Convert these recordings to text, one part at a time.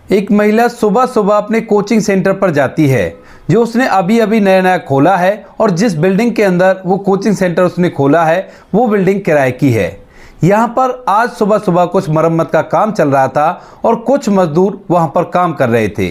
एक महिला सुबह सुबह अपने कोचिंग सेंटर पर जाती है जो उसने अभी अभी नया नया खोला है और जिस बिल्डिंग के अंदर वो कोचिंग सेंटर उसने खोला है वो बिल्डिंग किराए की है। यहाँ पर आज सुबह सुबह कुछ मरम्मत का काम चल रहा था और कुछ मजदूर वहाँ पर काम कर रहे थे।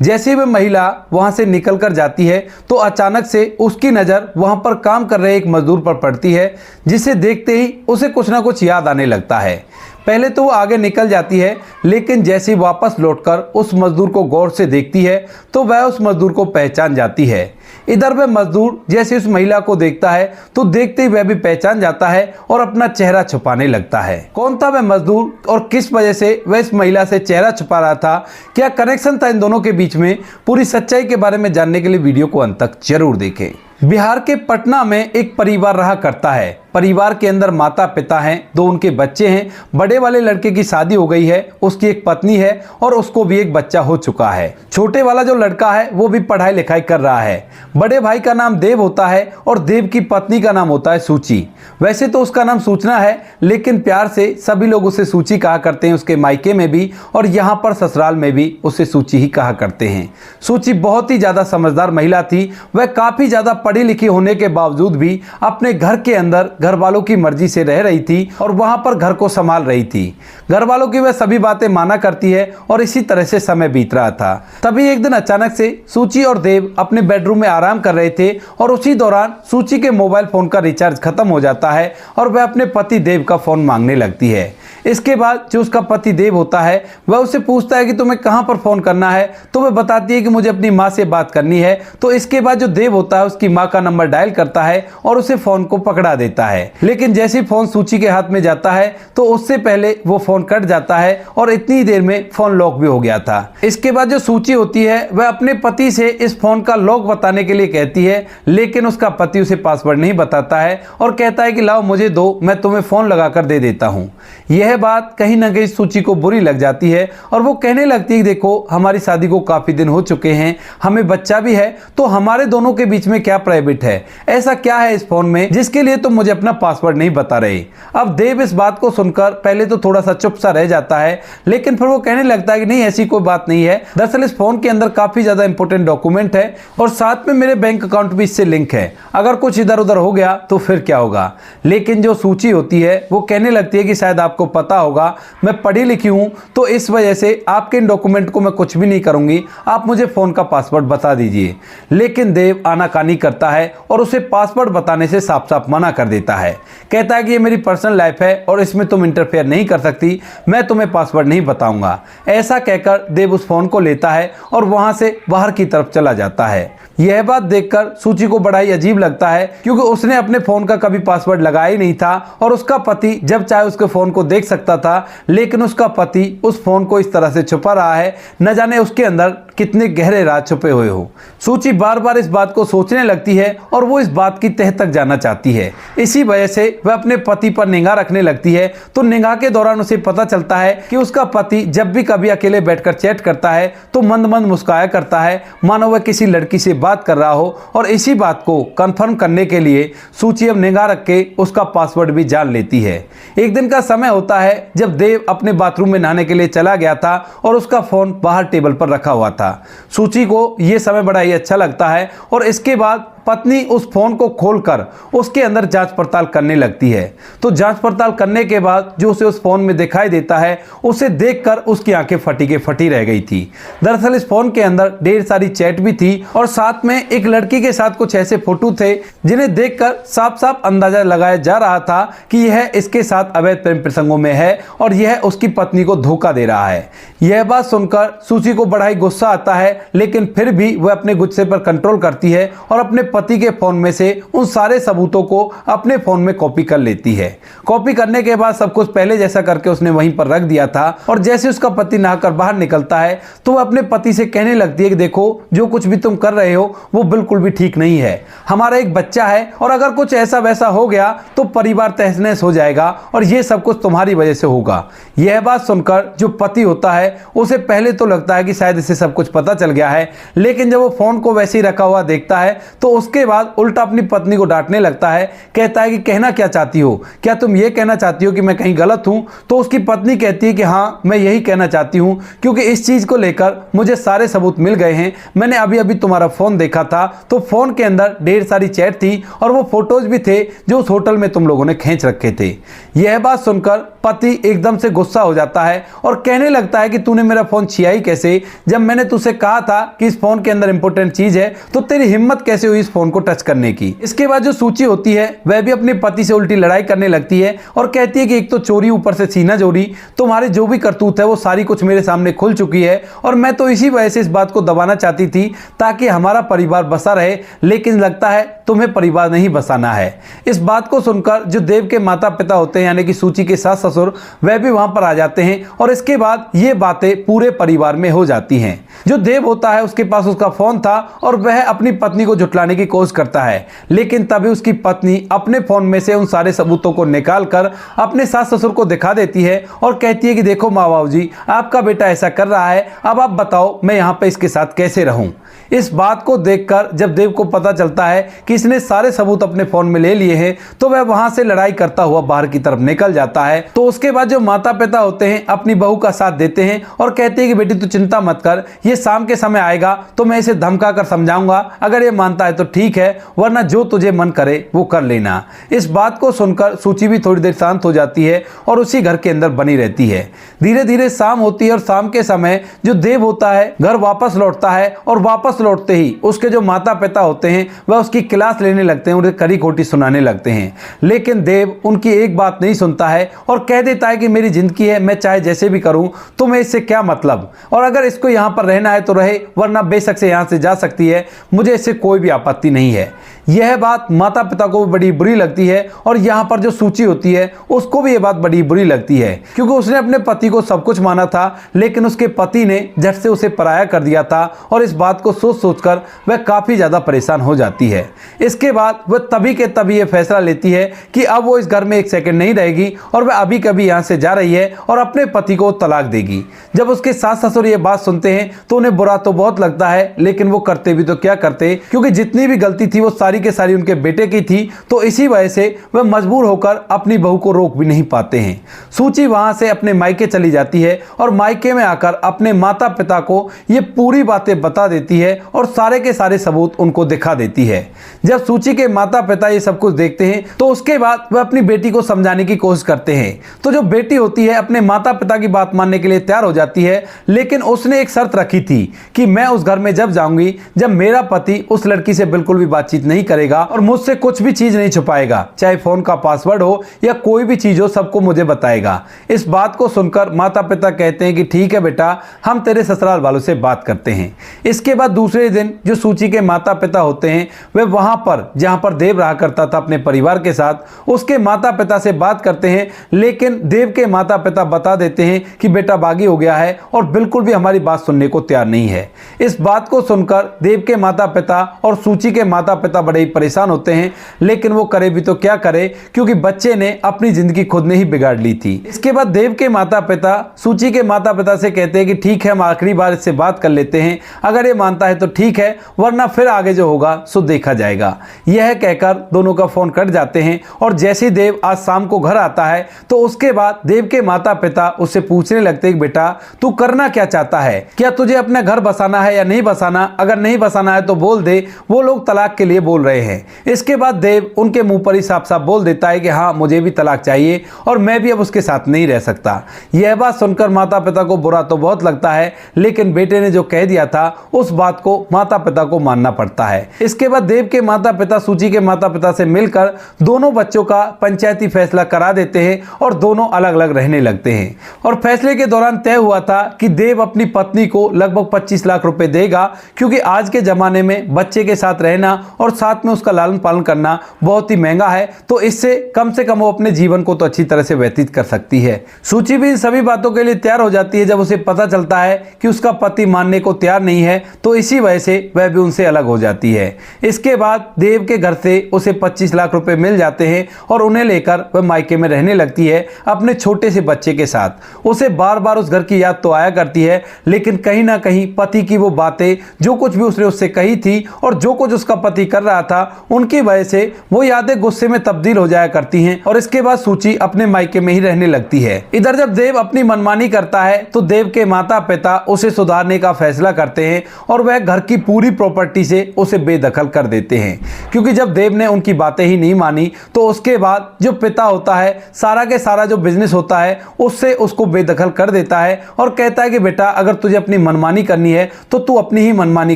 जैसे वह महिला वहाँ से निकल कर जाती है तो अचानक से उसकी नज़र वहाँ पर काम कर रहे एक मजदूर पर पड़ती है, जिसे देखते ही उसे कुछ ना कुछ याद आने लगता है। पहले तो वो आगे निकल जाती है, लेकिन जैसे ही वापस लौटकर उस मजदूर को गौर से देखती है तो वह उस मजदूर को पहचान जाती है। इधर वह मजदूर जैसे उस महिला को देखता है तो देखते ही वह भी पहचान जाता है और अपना चेहरा छुपाने लगता है। कौन था वह मजदूर और किस वजह से वह इस महिला से चेहरा छुपा रहा था, क्या कनेक्शन था इन दोनों के बीच में, पूरी सच्चाई के बारे में जानने के लिए वीडियो को अंत तक जरूर देखें। बिहार के पटना में एक परिवार रहा करता है। परिवार के अंदर माता पिता हैं, दो उनके बच्चे हैं। बड़े वाले लड़के की शादी हो गई है, उसकी एक पत्नी है और उसको भी एक बच्चा हो चुका है। छोटे वाला जो लड़का है वो भी पढ़ाई लिखाई कर रहा है। बड़े भाई का नाम देव होता है और देव की पत्नी का नाम होता है सूची। वैसे तो उसका नाम सूचना है, लेकिन प्यार से सभी लोग उसे सूची कहा करते हैं, उसके मायके में भी और यहाँ पर ससुराल में भी उसे सूची ही कहा करते हैं। सूची बहुत ही ज़्यादा समझदार महिला थी। वह काफ़ी ज़्यादा पढ़ी लिखी होने के बावजूद भी अपने घर के अंदर घर वालों की मर्जी से रह रही थी और वहां पर घर को संभाल रही थी। घर वालों की वह सभी बातें माना करती है और इसी तरह से समय बीत रहा था। तभी एक दिन अचानक से सूची और देव अपने बेडरूम में आराम कर रहे थे और उसी दौरान सूची के मोबाइल फोन का रिचार्ज खत्म हो जाता है और वह अपने पति देव का फोन मांगने लगती है। इसके बाद जो उसका पति देव होता है वह उससे पूछता है कि तुम्हें कहां पर फोन करना है, तो वह बताती है कि मुझे अपनी मां से बात करनी है। तो इसके बाद जो देव होता है उसकी मां का नंबर डायल करता है और उसे फोन को पकड़ा देता है। लेकिन जैसे फोन सूची के हाथ में जाता है तो उससे पहले वो फोन कट जाता है और इतनी देर में फोन लॉक भी हो गया था। इसके बाद जो सूची होती है वह अपने पति से इस फोन का लॉक बताने के लिए कहती है, लेकिन उसका पति उसे पासवर्ड नहीं बताता है और कहता है कि लाओ मुझे दो, मैं तुम्हें फोन लगाकर दे देता हूं। यह बात कहीं ना कहीं सूची को बुरी लग जाती है और वो कहने लगती है, देखो हमारी शादी को काफी दिन हो चुके हैं, हमें बच्चा भी है, तो हमारे दोनों के बीच में क्या प्राइवेट है, ऐसा क्या है इस फोन में जिसके लिए तुम मुझे अपना पासवर्ड नहीं बता रहे। अब देव इस बात को सुनकर पहले तो थोड़ा सा चुप सा रह जाता है, लेकिन फिर वो कहने लगता है कि नहीं ऐसी कोई बात नहीं है, दरअसल इस फोन के अंदर काफी ज्यादा इंपॉर्टेंट डॉक्यूमेंट है और साथ में मेरे बैंक अकाउंट भी इससे लिंक है, अगर कुछ इधर उधर हो गया तो फिर क्या होगा। लेकिन जो सूची होती है वो कहने लगती है कि शायद आपको पता होगा मैं पढ़ी लिखी हूं, तो इस वजह से आपके इन डॉक्यूमेंट को मैं कुछ भी नहीं करूंगी, आप मुझे फोन का पासवर्ड बता दीजिए। लेकिन देव आनाकानी करता है और उसे पासवर्ड बताने से साफ साफ मना कर देता है। कहता है कि ये मेरी पर्सनल लाइफ है और इसमें तुम इंटरफेयर नहीं कर सकती, मैं तुम्हें पासवर्ड नहीं बताऊंगा। ऐसा कहकर देव उस फोन को लेता है और वहां से बाहर की तरफ चला जाता है। यह बात देखकर सूची को बड़ा ही अजीब लगता है, क्योंकि उसने अपने फोन का कभी पासवर्ड लगाया ही नहीं था और उसका पति जब चाहे उसके फोन को देख सकता था, लेकिन उसका पति उस फोन को इस तरह से छुपा रहा है, न जाने उसके अंदर कितने गहरे राज छुपे हुए हो। सूची बार बार इस बात को सोचने लगती है और वो इस बात की तह तक जाना चाहती है। इसी वजह से वह अपने पति पर निगाह रखने लगती है। तो निगाह के दौरान उसे पता चलता है कि उसका पति जब भी कभी अकेले बैठकर चैट करता है तो मंद मंद मुस्कुराया करता है, मानो वह किसी लड़की से बात कर रहा हो। और इसी बात को कंफर्म करने के लिए सूची अब निगाह रख के उसका पासवर्ड भी जान लेती है। एक दिन का समय होता है जब देव अपने बाथरूम में नहाने के लिए चला गया था और उसका फोन बाहर टेबल पर रखा हुआ था। सूची को यह समय बड़ा ही अच्छा लगता है और इसके बाद पत्नी उस फोन को खोलकर उसके अंदर जांच पड़ताल करने लगती है। तो जांच पड़ताल करने के बाद जो उसे उस फोन में दिखाई देता है, उसे देखकर उसकी आंखें फटी के फटी रह गई थी। दरअसल इस फोन के अंदर ढेर सारी चैट भी थी और साथ में एक लड़की के साथ कुछ ऐसे फोटो थे जिन्हें देखकर साफ साफ अंदाजा लगाया जा रहा था कि यह इसके साथ अवैध प्रेम प्रसंगों में है और यह उसकी पत्नी को धोखा दे रहा है। यह बात सुनकर सूची को बड़ा ही गुस्सा आता है, लेकिन फिर भी वह अपने गुस्से पर कंट्रोल करती है और अपने पति के फोन में से उन सारे सबूतों को अपने फोन में कॉपी कर लेती है। कॉपी करने के बाद सब कुछ पहले जैसा करके उसने वहीं पर रख दिया था और जैसे उसका पति नहाकर बाहर निकलता है तो वह अपने पति से कहने लगती है कि देखो जो कुछ भी तुम कर रहे हो वो बिल्कुल भी ठीक नहीं है, हमारा एक बच्चा है और अगर कुछ ऐसा वैसा हो गया तो परिवार तहस नहस हो जाएगा और ये सब कुछ तुम्हारी वजह से होगा। यह बात सुनकर जो पति होता है उसे पहले तो लगता है कि शायद इसे सब कुछ पता चल गया है, लेकिन जब वो फोन को वैसे ही रखा हुआ देखता है तो उसके बाद उल्टा अपनी पत्नी को डांटने लगता है, कहता है कि कहना क्या चाहती हो, क्या तुम ये कहना चाहती हो कि मैं कहीं गलत हूं? तो उसकी पत्नी कहती है कि हाँ, मैं यही कहना चाहती हूं, क्योंकि इस चीज को लेकर मुझे सारे सबूत मिल गए हैं। मैंने अभी अभी तुम्हारा फोन देखा था, तो फोन के अंदर ढेर सारी चैट थी और वो फोटोज भी थे जो उस होटल में तुम लोगों ने खींच रखे थे। यह बात सुनकर पति एकदम से गुस्सा हो जाता है और कहने लगता है कि तूने मेरा फोन छिया ही कैसे? जब मैंने तुझसे कहा था कि इस फोन के अंदर इंपॉर्टेंट चीज है, तो तेरी हिम्मत कैसे हुई इस फोन को टच करने की? इसके बाद जो सूची होती है वह भी अपने पति से उल्टी लड़ाई करने लगती है और कहती है कि एक तो चोरी, ऊपर से सीना चोरी, तुम्हारी जो भी करतूत है वो सारी कुछ मेरे सामने खुल चुकी है और मैं तो इसी वजह से इस बात को दबाना चाहती थी ताकि हमारा परिवार बसा रहे, लेकिन लगता है तुम्हें परिवार नहीं बसाना है। इस बात को सुनकर जो देव के माता पिता होते हैं यानी कि सूची के सास ससुर, वह भी वहां पर आ जाते हैं और इसके बाद ये बातें पूरे परिवार में हो जाती हैं। जो देव होता है उसके पास उसका फोन था और वह अपनी पत्नी को झुठलाने की कोशिश करता है, लेकिन तभी उसकी पत्नी अपने फोन में से उन सारे सबूतों को निकालकर अपने सास ससुर को दिखा देती है और कहती है कि देखो माँ बाबू जी, आपका बेटा ऐसा कर रहा है, अब आप बताओ मैं यहाँ पे इसके साथ कैसे रहूं। इस बात को देखकर जब देव को पता चलता है कि इसने सारे सबूत अपने फोन में ले लिए हैं, तो वह वहां से लड़ाई करता हुआ बाहर की तरफ निकल जाता है। तो उसके बाद जो माता पिता होते हैं अपनी बहू का साथ देते हैं और कहते हैं कि बेटी तू चिंता मत कर, ये शाम के समय आएगा तो मैं इसे धमका कर समझाऊंगा, अगर ये मानता है तो ठीक है, वरना जो तुझे मन करे वो कर लेना। इस बात को सुनकर सूची भी थोड़ी देर शांत हो जाती है और उसी घर के अंदर बनी रहती है। धीरे धीरे शाम होती है और शाम के समय जो देव होता है घर वापस लौटता है और वापस लौटते ही उसके जो माता पिता होते हैं वह उसकी क्लास लेने लगते हैं, उन्हें कड़ी खोटी सुनाने लगते हैं, लेकिन देव उनकी एक बात नहीं सुनता है और कह देता है कि मेरी जिंदगी है, मैं चाहे जैसे भी करूं, तुम्हें इससे क्या मतलब, और अगर इसको यहां पर रहना है तो रहे, वरना बेशक से यहां से जा सकती है, मुझे इससे कोई भी आपत्ति नहीं है। यह बात माता पिता को बड़ी बुरी लगती है और यहाँ पर जो सूची होती है उसको भी यह बात बड़ी बुरी लगती है, क्योंकि उसने अपने पति को सब कुछ माना था, लेकिन उसके पति ने झट से उसे पराया कर दिया था और इस बात को सोच सोचकर वह काफी ज्यादा परेशान हो जाती है। इसके बाद वह तभी के तभी यह फैसला लेती है कि अब वो इस घर में एक सेकंड नहीं रहेगी और वह अभी कभी यहाँ से जा रही है और अपने पति को तलाक देगी। जब उसके सास ससुर ये बात सुनते हैं तो उन्हें बुरा तो बहुत लगता है, लेकिन वो करते भी तो क्या करते, क्योंकि जितनी भी गलती थी वो सारी के सारी उनके बेटे की थी, तो इसी वजह से वह मजबूर होकर अपनी बहू को रोक भी नहीं पाते हैं। सूची वहां से अपने मायके चली जाती है और मायके में आकर अपने माता पिता को ये पूरी बातें बता देती है और सारे के सारे सबूत उनको दिखा देती है। जब सूची के माता पिता ये सब कुछ देखते हैं तो उसके बाद वह अपनी बेटी को समझाने की कोशिश करते हैं। तो जो बेटी होती है अपने माता पिता की बात मानने के लिए तैयार हो जाती है, लेकिन उसने एक शर्त रखी थी कि मैं उस घर में जब जाऊंगी जब मेरा पति उस लड़की से बिल्कुल भी बातचीत नहीं करेगा और मुझसे कुछ भी चीज नहीं छुपाएगा, चाहे फोन का पासवर्ड हो या कोई भी चीज हो, सबको मुझे बताएगा। इस बात को सुनकर माता पिता कहते हैं कि ठीक है बेटा, हम तेरे ससुराल वालों से बात करते हैं। इसके बाद दूसरे दिन जो सूची के माता पिता होते हैं वे वहां पर जहां पर देव रहा करता था अपने परिवार के साथ, उसके माता पिता से बात करते हैं, लेकिन देव के माता पिता बता देते हैं कि बेटा बागी हो गया है और बिल्कुल भी हमारी बात सुनने को तैयार नहीं है। इस बात को सुनकर देव के माता पिता और सूची के माता पिता बड़े ही परेशान होते हैं, लेकिन वो करे भी तो क्या करे, क्योंकि बच्चे ने अपनी जिंदगी खुद ने ही बिगाड़ ली थी। इसके बाद देव के माता पिता सूची के माता पिता से कहते हैं कि ठीक है, हम आखिरी बार इससे बात कर लेते हैं, अगर ये मानता है तो ठीक है, वरना फिर आगे जो होगा सो देखा जाएगा। यह कहकर दोनों का फोन कट जाते हैं और जैसे ही देव आज शाम को घर आता है तो उसके बाद देव के माता पिता उससे पूछने लगते हैं कि बेटा तू करना क्या चाहता है, क्या तुझे अपना घर बसाना है या नहीं बसाना, अगर नहीं बसाना है तो बोल दे, वो लोग तलाक के लिए बोल रहे हैं। इसके बाद देव उनके मुंह पर ही साफ साफ बोल देता है कि हाँ, मुझे भी तलाक चाहिए और मैं भी अब उसके साथ नहीं रह सकता। यह बात सुनकर माता पिता को बुरा तो बहुत लगता है, लेकिन बेटे ने जो कह दिया था उस बात को माता पिता को मानना पड़ता है। इसके बाद देव के माता पिता सूची के माता पिता से मिलकर दोनों बच्चों का पंचायती फैसला करा देते हैं और दोनों अलग अलग रहने लगते हैं। और फैसले के दौरान तय हुआ था कि देव अपनी पत्नी को लगभग 25 लाख रुपए देगा, क्योंकि आज के जमाने में बच्चे के साथ रहना और साथ में उसका लालन पालन करना बहुत ही महंगा है, तो इससे कम से कम वो अपने जीवन को तो अच्छी तरह से व्यतीत कर सकती है। सूची भी इन सभी बातों के लिए तैयार हो जाती है जब उसे पता चलता है कि उसका पति मानने को तैयार नहीं है, तो इसी वजह से वह भी उनसे अलग हो जाती है। इसके बाद देव के घर से उसे 25 लाख रुपए मिल जाते हैं और उन्हें लेकर वह मायके में रहने लगती है अपने छोटे से बच्चे के साथ। उसे बार बार उस घर की याद तो आया करती है, लेकिन कहीं ना कहीं पति की वो बातें, जो कुछ भी उसने उससे कही थी और जो कुछ उसका पति कर रहा रहा था, उनकी वजह से वो यादें गुस्से में तब्दील हो जाया करती हैं और इसके बाद सूची अपने मायके में ही रहने लगती है। इधर जब देव अपनी मनमानी करता है तो देव के माता पिता उसे सुधारने का फैसला करते हैं और वह घर की पूरी प्रॉपर्टी से उसे बेदखल कर देते हैं, क्योंकि जब देव ने उनकी बातें ही नहीं मानी तो उसके बाद जो पिता होता है सारा के सारा जो बिजनेस होता है उससे उसको बेदखल कर देता है और कहता है कि बेटा अगर तुझे अपनी मनमानी करनी है तो तू अपनी ही मनमानी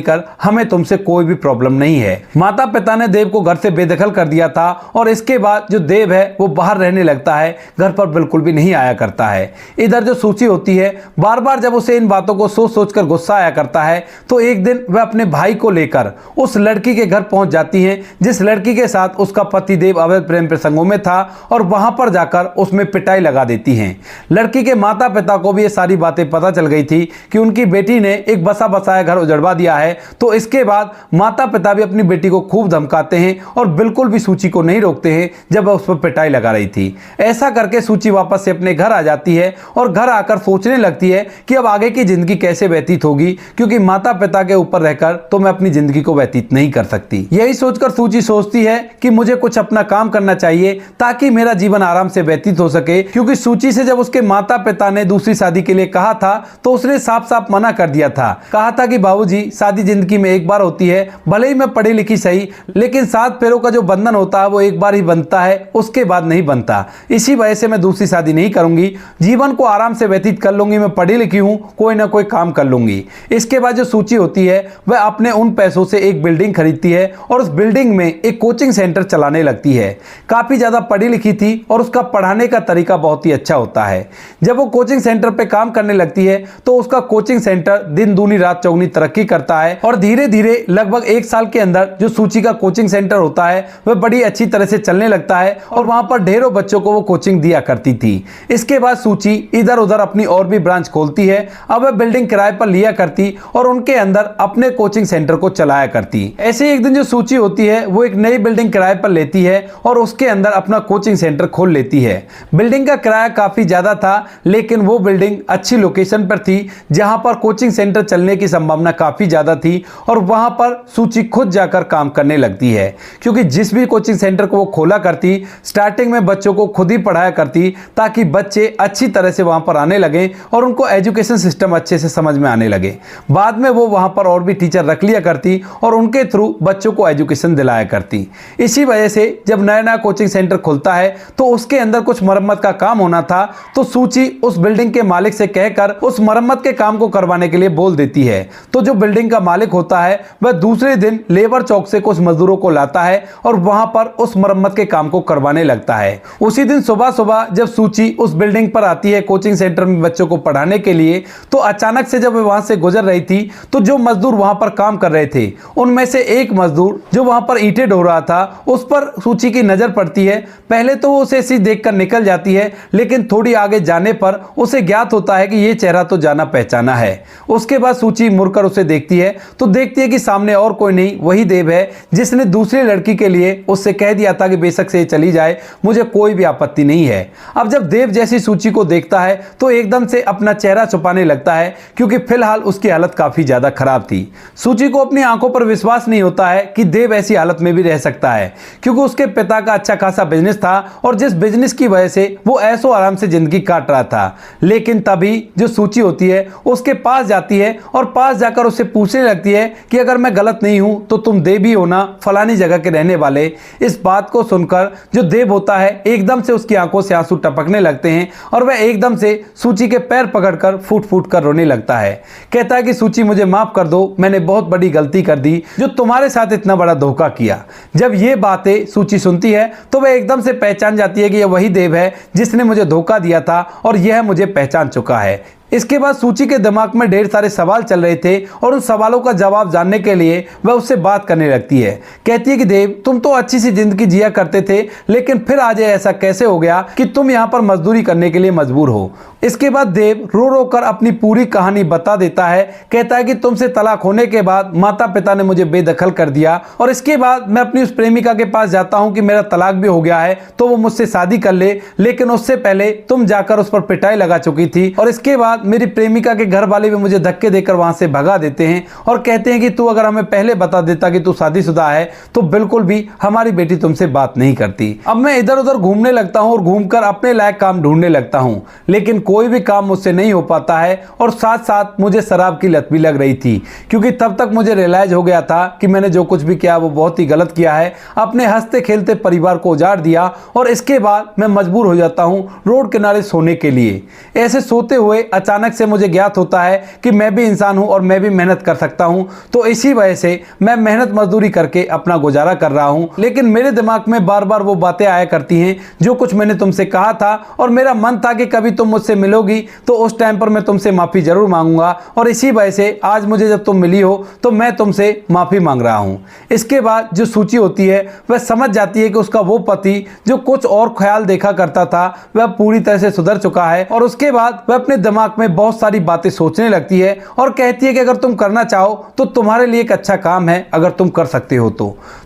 कर, हमें तुमसे कोई भी प्रॉब्लम नहीं है। माता पिता ने देव को घर से बेदखल कर दिया था और इसके बाद जो देव है वो बाहर रहने लगता है, घर पर बिल्कुल भी नहीं आया करता है। इधर जो सूची होती है बार बार जब उसे इन बातों को सोच सोच कर गुस्सा आया करता है तो एक दिन वह अपने भाई को लेकर उस लड़की के घर पहुंच जाती है जिस लड़की के साथ उसका पति देव अवैध प्रेम प्रसंगों में था और वहां पर जाकर उसमें पिटाई लगा देती हैं। लड़की के माता पिता को भी ये सारी बातें पता चल गई थी कि उनकी बेटी ने एक बसा बसाया घर उजड़वा दिया है, तो इसके बाद माता पिता भी अपनी बेटी को खूब धमकाते हैं और बिल्कुल भी सूची को नहीं रोकते हैं जब वह उस पर पिटाई लगा रही थी। ऐसा करके सूची वापस से अपने घर आ जाती है और घर आकर सोचने लगती है कि अब आगे की जिंदगी कैसे व्यतीत होगी, क्योंकि माता पिता के ऊपर रहकर तो मैं अपनी जिंदगी को व्यतीत नहीं कर सकती। यही सोचकर सूची सोचती है कि मुझे कुछ अपना काम करना चाहिए ताकि मेरा जीवन आराम से व्यतीत हो सके, क्योंकि सूची से जब उसके माता पिता ने दूसरी शादी के लिए कहा था तो उसने साफ साफ मना कर दिया था। कहा था कि बाबूजी शादी जिंदगी में एक बार होती है, भले ही मैं पढ़ी लिखी सही, लेकिन 7 फेरों का जो बंधन होता है वो एक बार ही बनता है, उसके बाद नहीं बनता। इसी वजह से मैं दूसरी शादी नहीं करूंगी, जीवन को आराम से व्यतीत कर लूंगी, मैं पढ़ी लिखी हूं, कोई ना कोई काम कर लूंगी। इसके बाद जो सूची होती है वह अपने उन पैसों से एक बिल्डिंग खरीदती है और उस बिल्डिंग में एक कोचिंग सेंटर चलाने लगती है। काफी ज्यादा पढ़ी लिखी थी और उसका पढ़ाने का तरीका बहुत ही अच्छा होता है। जब वो कोचिंग सेंटर पे काम करने लगती है तो उसका कोचिंग सेंटर दिन दूनी रात चौगुनी तरक्की करता है और धीरे धीरे लगभग 1 साल के अंदर जो सूची का कोचिंग सेंटर होता है वह बड़ी अच्छी तरह से चलने लगता है और वहां पर ढेरों बच्चों को वो कोचिंग दिया करती थी। इसके बाद सूची इधर उधर अपनी और भी ब्रांच खोलती है। अब वह बिल्डिंग किराए पर लिया करती और उनके अंदर अपने कोचिंग सेंटर को चलाया करती। ऐसे एक दिन जो सूची होती है वो एक नई बिल्डिंग किराए पर लेती है और उसके अंदर अपना कोचिंग सेंटर खोल लेती है। बिल्डिंग का किराया काफी ज्यादा था, लेकिन वो बिल्डिंग अच्छी लोकेशन पर थी जहां पर कोचिंग सेंटर चलने की संभावना काफी ज्यादा थी और वहां पर सूची खुद जाकर काम करने लगती है, क्योंकि जिस भी कोचिंग सेंटर को वो खोला करती स्टार्टिंग में बच्चों को खुद ही पढ़ाया करती ताकि बच्चे अच्छी तरह से वहां पर आने लगे और उनको एजुकेशन सिस्टम अच्छे से समझ में आने लगे। बाद में वो वहां पर और भी टीचर रख लिया करती और उनके थ्रू बच्चों को एजुकेशन दिलाया करती। इसी वजह से जब नया नया कोचिंग सेंटर खुलता है तो उसके अंदर कुछ मरम्मत का काम होना था, तो सूची उस बिल्डिंग के मालिक से कहकर उस मरम्मत के काम को करवाने के लिए बोल देती है। तो जो बिल्डिंग का मालिक होता है वह दूसरे दिन लेबर चौक से कुछ मजदूरों को लाता है और वहां पर उस मरम्मत के काम को करवाने लगता है। उसी दिन सुबह सुबह जब सूची उस बिल्डिंग पर आती है कोचिंग सेंटर में बच्चों को पढ़ाने के लिए, तो अचानक से जब वह वहां से गुजर रही थी तो जो मजदूर वहां पर काम कर रहे थे उनमें से एक मजदूर जो वहां पर ईंटें ढो रहा था उस पर सूची की नजर पड़ती है। पहले तो वो उसे ऐसी देखकर निकल जाती है, लेकिन थोड़ी आगे जाने पर उसे ज्ञात होता है कि ये चेहरा तो जाना पहचाना है। उसके बाद सूची मुड़कर उसे देखती है तो देखती है कि सामने और कोई नहीं, वही देव है जिसने दूसरी लड़की के लिए उससे कह दिया था कि बेशक से चली जाए, मुझे कोई भी आपत्ति नहीं है। अब जब देव जैसी सूची को देखता है तो एकदम से अपना चेहरा छुपाने लगता है, क्योंकि फिलहाल उसकी हालत काफी ज्यादा खराब थी। सूची को अपनी आंखों पर विश्वास नहीं होता है कि देव ऐसी हालत में भी रह सकता है, क्योंकि उसके पिता का अच्छा खासा बिजनेस था और जिस बिजनेस की वजह से वो ऐसो आराम से जिंदगी काट रहा था। लेकिन तभी जो सूची होती है उसके पास जाती है और पास जाकर उससे पूछने लगती है कि अगर मैं गलत नहीं हूं तो तुम देव ही हो ना, फलानी जगह के रहने वाले। इस बात को सुनकर जो देव होता है एकदम से उसकी आंखों से आंसू टपकने लगते हैं और वह एकदम से सूची के पैर पकड़कर फूट फूट कर रोने लगता है। कहता है कि सूची मुझे माफ कर दो, मैंने बहुत बड़ी गलती कर दी जो तुम्हारे साथ इतना बड़ा धोखा किया। जब ये बातें सूची सुनती है तो वह एकदम से पहचान जाती है कि यह वही देव है जिसने मुझे धोखा दिया था और यह मुझे पहचान चुका है। इसके बाद सूची के दिमाग में ढेर सारे सवाल चल रहे थे और उन सवालों का जवाब जानने के लिए वह उससे बात करने लगती है। कहती है कि देव, तुम तो अच्छी सी जिंदगी जिया करते थे, लेकिन फिर आज ऐसा कैसे हो गया कि तुम यहाँ पर मजदूरी करने के लिए मजबूर हो। इसके बाद देव रो रो कर अपनी पूरी कहानी बता देता है। कहता है कि तुमसे तलाक होने के बाद माता पिता ने मुझे बेदखल कर दिया और इसके बाद मैं अपनी उस प्रेमिका के पास जाता हूं कि मेरा तलाक भी हो गया है तो वो मुझसे शादी कर ले, लेकिन उससे पहले तुम जाकर उस पर पिटाई लगा चुकी थी और इसके बाद मेरी प्रेमिका के घर वाले भी मुझे धक्के देकर वहां से भगा देते हैं और कहते हैं कि तू अगर हमें पहले बता देता कि तू शादीशुदा है तो बिल्कुल भी हमारी बेटी तुमसे बात नहीं करती। अब मैं इधर उधर घूमने लगता हूं और घूमकर अपने लायक काम ढूंढने लगता हूं, लेकिन कोई भी काम मुझसे नहीं हो पाता है और साथ साथ मुझे शराब की लत भी लग रही थी, क्योंकि तब तक मुझे रियलाइज हो गया था कि मैंने जो कुछ भी किया वो बहुत ही गलत किया है। अपने हंसते खेलते परिवार को उजाड़ दिया और इसके बाद मैं मजबूर हो जाता हूं रोड किनारे सोने के लिए। ऐसे सोते हुए अचानक से मुझे ज्ञात होता है कि मैं भी इंसान हूं और मैं भी मेहनत कर सकता हूं, तो इसी वजह से मैं मेहनत मजदूरी करके अपना गुजारा कर रहा हूं। लेकिन मेरे दिमाग में बार बार वो बातें आया करती हैं जो कुछ मैंने तुमसे कहा था और मेरा मन था कि कभी तुम मुझसे मिलोगी तो उस टाइम पर मैं तुमसे माफी जरूर मांगूंगा और इसी वजह से आज मुझे जब तुम मिली हो तो मैं तुमसे माफी मांग रहा हूं। इसके बाद जो सूची होती है वह समझ जाती है कि उसका वो पति जो कुछ और ख्याल देखा करता था वह पूरी तरह से सुधर चुका है और उसके बाद वह अपने दिमाग में बहुत सारी बातें सोचने लगती है और कहती है कि अगर तुम करना चाहो तो तुम्हारे लिए एक अच्छा काम है, अगर तुम कर सकते हो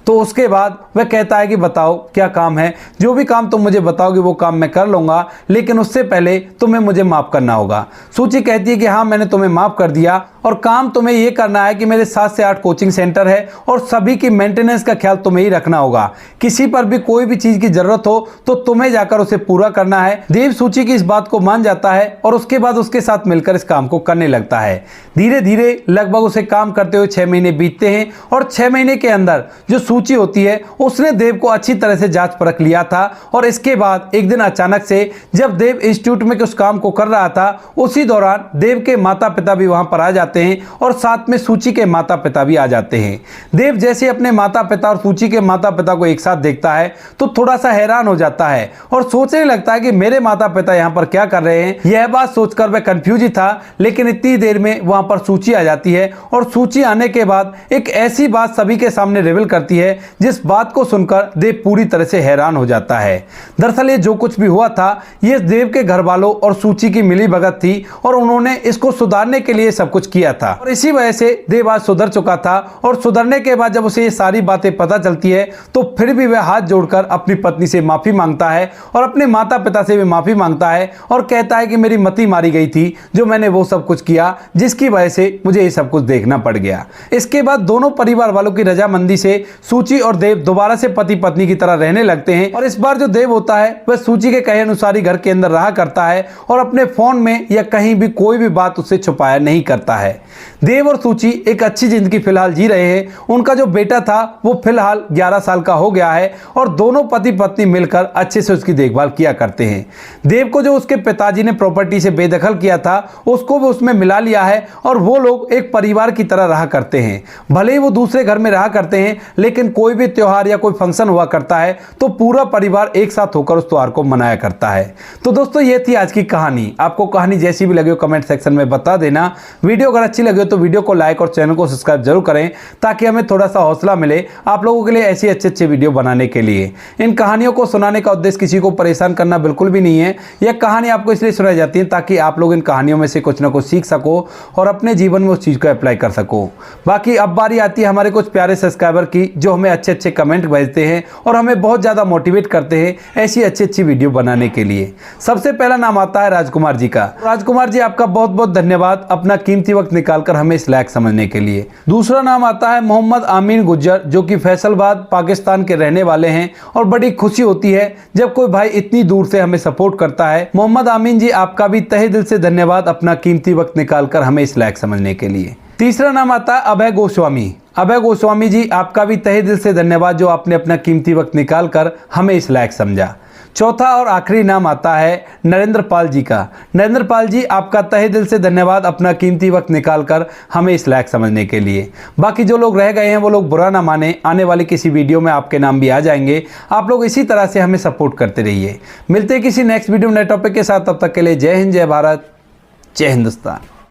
तो उसके बाद वह कहता है कि बताओ क्या काम है, जो भी काम तुम मुझे बताओगे वो काम मैं कर लूंगा, लेकिन उससे पहले तुम्हें मुझे माफ करना होगा। सूची कहती है कि हाँ मैंने तुम्हें माफ कर दिया और काम तुम्हें यह करना है कि मेरे 7 से 8 कोचिंग सेंटर है और सभी की मेंटेनेंस का ख्याल तुम्हें ही रखना होगा। किसी पर भी कोई भी चीज की जरूरत हो तो तुम्हें जाकर उसे पूरा करना है। देव सूची की इस बात को मान जाता है और उसके बाद उसके साथ मिलकर इस काम को करने लगता है। धीरे धीरे लगभग उसे काम करते हुए 6 महीने बीतते हैं और 6 महीने के अंदर जो सूची होती है उसने देव को अच्छी तरह से जांच परख लिया था और इसके बाद एक दिन अचानक से जब देव इंस्टीट्यूट में उस काम को कर रहा था उसी दौरान देव के माता पिता भी वहां पर आ जाते हैं और साथ में सूची के माता पिता भी आ जाते हैं। देव जैसे अपने माता पिता और सूची के माता पिता को एक साथ देखता है तो थोड़ा सा हैरान हो जाता है और सोचने लगता है कि मेरे माता पिता यहां पर क्या कर रहे हैं। यह बात सोचकर वह कंफ्यूज ही था, लेकिन इतनी देर में वहां पर सूची आ जाती है और सूची आने के बाद एक ऐसी बात सभी के सामने रिवील करती है जिस बात को सुनकर देव पूरी तरह से हैरान हो जाता है। दरअसल ये जो कुछ भी हुआ था ये देव के घर वालों और सूची की मिलीभगत थी और उन्होंने इसको सुधारने के लिए सब कुछ किया था और इसी वजह से देव आज सुधर चुका था और सुधरने के बाद जब उसे ये सारी बातें पता चलती है तो फिर भी वह हाथ जोड़कर अपनी पत्नी से माफी मांगता है और अपने माता पिता से भी माफी मांगता है और कहता है कि मेरी मति मारी गई थी जो मैंने वो सब कुछ किया जिसकी वजह से मुझे ये सब कुछ देखना पड़ गया। इसके बाद दोनों परिवार वालों की रजामंदी से सूची और देव दोबारा से पति पत्नी की तरह रहने लगते हैं और इस बार जो देव होता है वह सूची के कहे अनुसार ही घर के अंदर रहा करता है और अपने फोन में या कहीं भी कोई भी बात उससे छुपाया नहीं करता है। देव और सूची एक अच्छी जिंदगी फिलहाल जी रहे हैं। उनका जो बेटा था वो फिलहाल 11 साल का हो गया है और दोनों पति पत्नी मिलकर अच्छे से उसकी देखभाल किया करते हैं। देव को जो उसके पिताजी ने प्रॉपर्टी से बेदखल किया था उसको भी उसमें मिला लिया है और वो लोग एक परिवार की तरह रहा करते हैं। भले ही वो दूसरे घर में रहा करते हैं लेकिन कोई भी त्योहार या कोई फंक्शन हुआ करता है तो पूरा परिवार एक साथ होकर उस त्योहार को मनाया करता है। तो दोस्तों ये थी आज की कहानी। आपको कहानी जैसी भी लगी हो कमेंट सेक्शन में बता देना। वीडियो अगर अच्छी लगी हो तो वीडियो को लाइक और चैनल को सब्सक्राइब जरूर करें ताकि हमें थोड़ा सा हौसला मिले आप लोगों के लिए ऐसी अच्छे वीडियो बनाने के लिए। इन कहानियों को सुनाने का उद्देश्य किसी को परेशान करना बिल्कुल भी नहीं है। यह कहानी आपको इसलिए सुनाई जाती है ताकि आप लोग इन कहानियों में से कुछ ना कुछ सीख सको और अपने जीवन में उस चीज को अप्लाई कर सको। बाकी अब बारी आती है हमारे कुछ प्यारे सब्सक्राइबर की जो हमें अच्छे कमेंट भेजते हैं और हमें बहुत ज्यादा मोटिवेट करते हैं ऐसी अच्छी वीडियो बनाने के लिए। सबसे पहला नाम आता है राजकुमार जी का। राजकुमार जी आपका बहुत बहुत धन्यवाद अपना कीमती वक्त निकालकर हमें इस लायक समझने के लिए। दूसरा नाम आता है मोहम्मद आमीन गुज्जर जो कि फैसलाबाद पाकिस्तान के रहने वाले हैं और बड़ी खुशी होती है जब कोई भाई इतनी दूर से हमें सपोर्ट करता है। मोहम्मद आमीन जी आपका भी तहे दिल से धन्यवाद अपना कीमती वक्त निकालकर हमें इस लायक समझने के लिए। तीसरा नाम आता है अभय गोस्वामी। अभय गोस्वामी जी आपका भी तहे दिल से धन्यवाद जो आपने अपना कीमती वक्त निकालकर हमें इस लायक समझा। चौथा और आखिरी नाम आता है नरेंद्र पाल जी का। नरेंद्र पाल जी आपका तहे दिल से धन्यवाद अपना कीमती वक्त निकालकर हमें इस लायक समझने के लिए। बाकी जो लोग रह गए हैं वो लोग बुरा ना माने, आने वाली किसी वीडियो में आपके नाम भी आ जाएंगे। आप लोग इसी तरह से हमें सपोर्ट करते रहिए। मिलते हैं किसी नेक्स्ट वीडियो नए टॉपिक के साथ, तब तक के लिए जय हिंद, जय भारत, जय हिंदुस्तान।